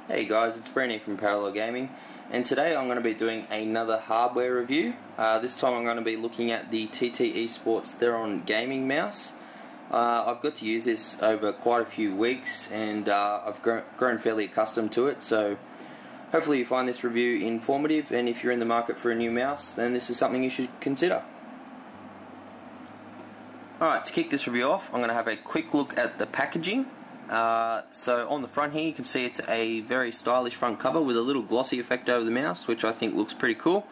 Hey guys, it's Brandon from Parallel Gaming, and today I'm going to be doing another hardware review. This time I'm going to be looking at the TT eSPORTS Theron Gaming Mouse. I've got to use this over quite a few weeks, and I've grown fairly accustomed to it, so hopefully you find this review informative, and if you're in the market for a new mouse, then this is something you should consider. Alright, to kick this review off, I'm going to have a quick look at the packaging. So on the front here you can see it's a very stylish front cover with a little glossy effect over the mouse, which I think looks pretty cool.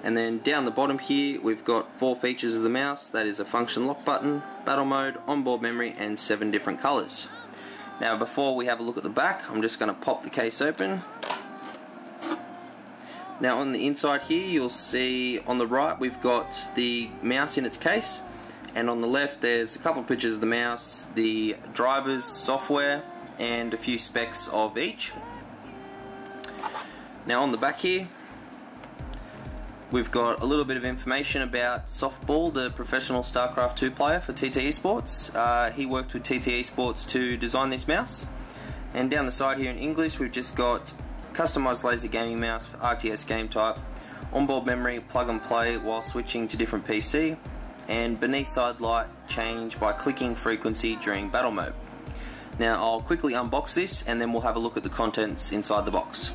And then down the bottom here we've got 4 features of the mouse. That is a function lock button, battle mode, onboard memory, and 7 different colours. Now before we have a look at the back, I'm just going to pop the case open. Now on the inside here you'll see on the right we've got the mouse in its case, and on the left there's a couple of pictures of the mouse, the drivers, software, and a few specs of each. Now on the back here we've got a little bit of information about Softball, the professional StarCraft 2 player for TT eSPORTS. He worked with TT eSPORTS to design this mouse. And down the side here in English we've just got customized laser gaming mouse for RTS game type, onboard memory, plug and play while switching to different PC, and beneath side light change by clicking frequency during battle mode. Now I'll quickly unbox this and then we'll have a look at the contents inside the box.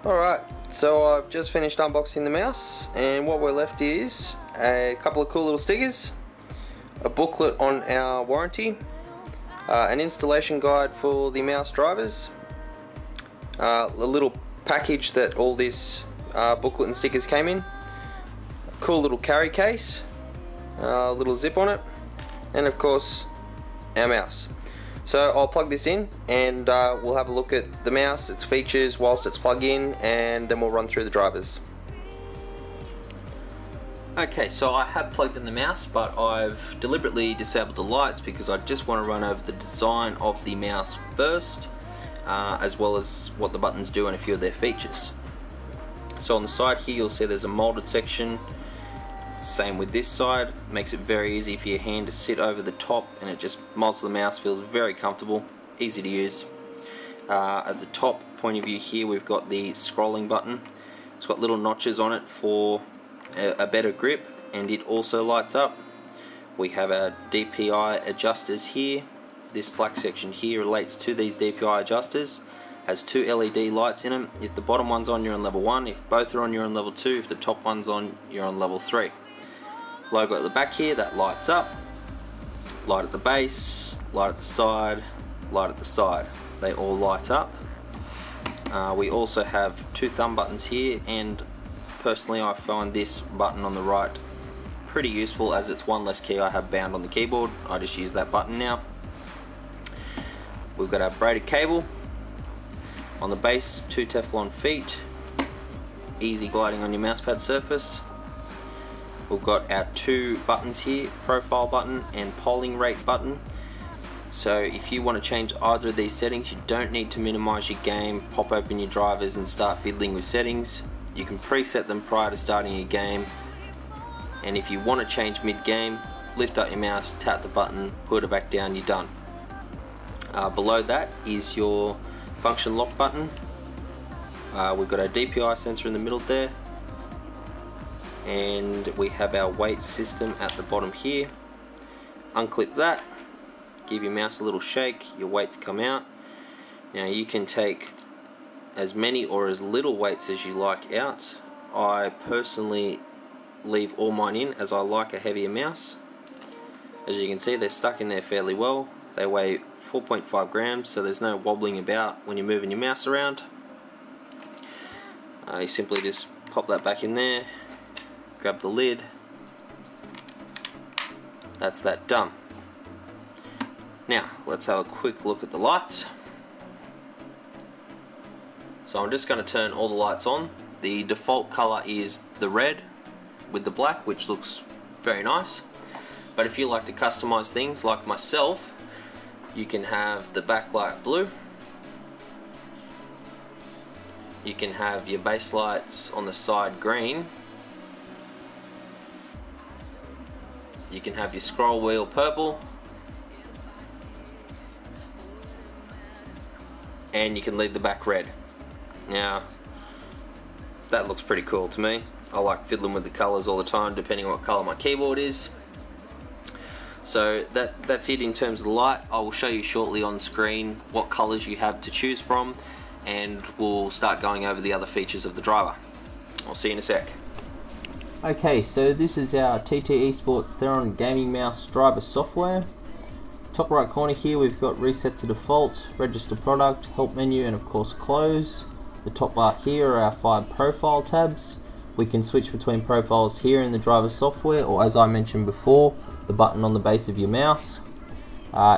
Alright, so I've just finished unboxing the mouse, and what we're left is a couple of cool little stickers, a booklet on our warranty, an installation guide for the mouse drivers, a little package that all this booklet and stickers came in, cool little carry case, a little zip on it, and of course our mouse. So I'll plug this in and we'll have a look at the mouse, its features whilst it's plugged in, and then we'll run through the drivers. Okay, so I have plugged in the mouse, but I've deliberately disabled the lights because I just want to run over the design of the mouse first, as well as what the buttons do and a few of their features. So on the side here you'll see there's a molded section. Same with this side, makes it very easy for your hand to sit over the top, and it just molds the mouse, feels very comfortable, easy to use. At the top point of view here we've got the scrolling button. It's got little notches on it for a better grip, and it also lights up. We have our DPI adjusters here. This black section here relates to these DPI adjusters. Has 2 LED lights in them. If the bottom one's on, you're on level 1. If both are on, you're on level 2. If the top one's on, you're on level 3. Logo at the back here, that lights up. Light at the base, light at the side, light at the side. They all light up. We also have 2 thumb buttons here, and personally I find this button on the right pretty useful, as it's one less key I have bound on the keyboard. I just use that button now. We've got our braided cable. On the base, 2 Teflon feet, easy gliding on your mousepad surface. We've got our 2 buttons here, profile button and polling rate button. So if you want to change either of these settings, you don't need to minimize your game, pop open your drivers and start fiddling with settings. You can preset them prior to starting your game, and if you want to change mid-game, lift up your mouse, tap the button, put it back down, you're done. Below that is your function lock button. We've got our DPI sensor in the middle there, and we have our weight system at the bottom here. Unclip that, give your mouse a little shake, your weights come out. Now you can take as many or as little weights as you like out. I personally leave all mine in, as I like a heavier mouse. As you can see, they're stuck in there fairly well. They weigh 4.5 grams, so there's no wobbling about when you're moving your mouse around. You simply just pop that back in there, grab the lid, that's that done. Now let's have a quick look at the lights. So I'm just going to turn all the lights on. The default color is the red with the black, which looks very nice, but if you like to customize things like myself, you can have the backlight blue, you can have your base lights on the side green, you can have your scroll wheel purple, and you can leave the back red. Now that looks pretty cool to me. I like fiddling with the colours all the time depending on what colour my keyboard is. So that's it in terms of the light. I will show you shortly on screen what colours you have to choose from, and we'll start going over the other features of the driver. I'll see you in a sec. Okay, so this is our TT eSports Theron Gaming Mouse driver software. Top right corner here we've got reset to default, register product, help menu, and of course close. The top bar here are our 5 profile tabs. We can switch between profiles here in the driver software, or as I mentioned before, the button on the base of your mouse.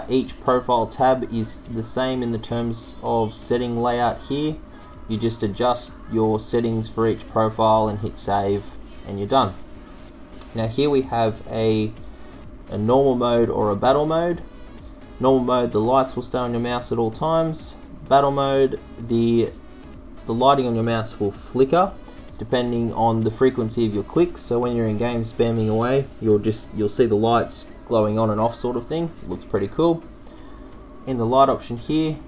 Each profile tab is the same in the terms of setting layout here. You just adjust your settings for each profile and hit save, and you're done. Now here we have a normal mode or a battle mode. Normal mode, the lights will stay on your mouse at all times. Battle mode, the lighting on your mouse will flicker depending on the frequency of your clicks. So when you're in game spamming away, you'll see the lights glowing on and off sort of thing. It looks pretty cool. In the light option here,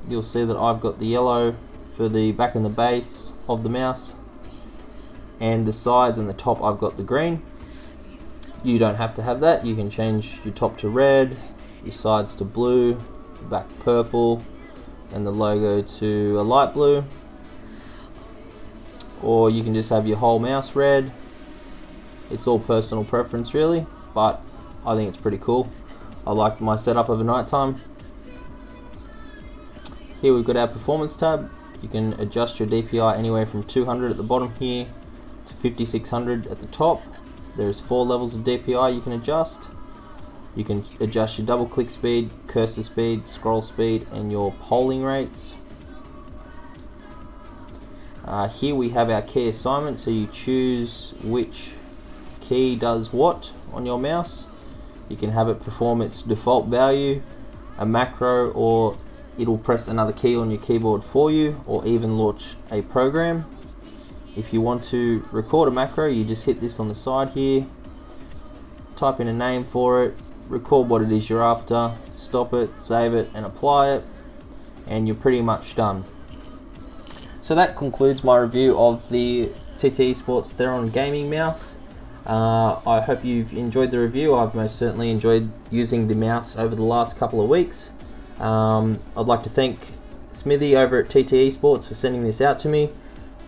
you'll see that I've got the yellow for the back and the base of the mouse, and the sides and the top I've got the green. You don't have to have that. You can change your top to red, your sides to blue, your back purple, and the logo to a light blue. Or you can just have your whole mouse red. It's all personal preference really, but I think it's pretty cool. I like my setup of a nighttime. Here we've got our performance tab. You can adjust your DPI anywhere from 200 at the bottom here to 5600 at the top. There's 4 levels of DPI you can adjust. You can adjust your double click speed, cursor speed, scroll speed, and your polling rates. Here we have our key assignment, so you choose which key does what on your mouse. You can have it perform its default value, a macro, or it'll press another key on your keyboard for you, or even launch a program. If you want to record a macro, you just hit this on the side here, type in a name for it, record what it is you're after, stop it, save it, and apply it, and you're pretty much done. So that concludes my review of the TT eSports Theron Gaming Mouse. I hope you've enjoyed the review. I've most certainly enjoyed using the mouse over the last couple of weeks. I'd like to thank Smithy over at TT eSports for sending this out to me,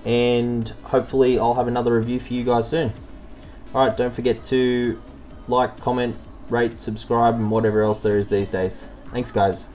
and hopefully I'll have another review for you guys soon. Alright, don't forget to like, comment, rate, subscribe, and whatever else there is these days. Thanks guys.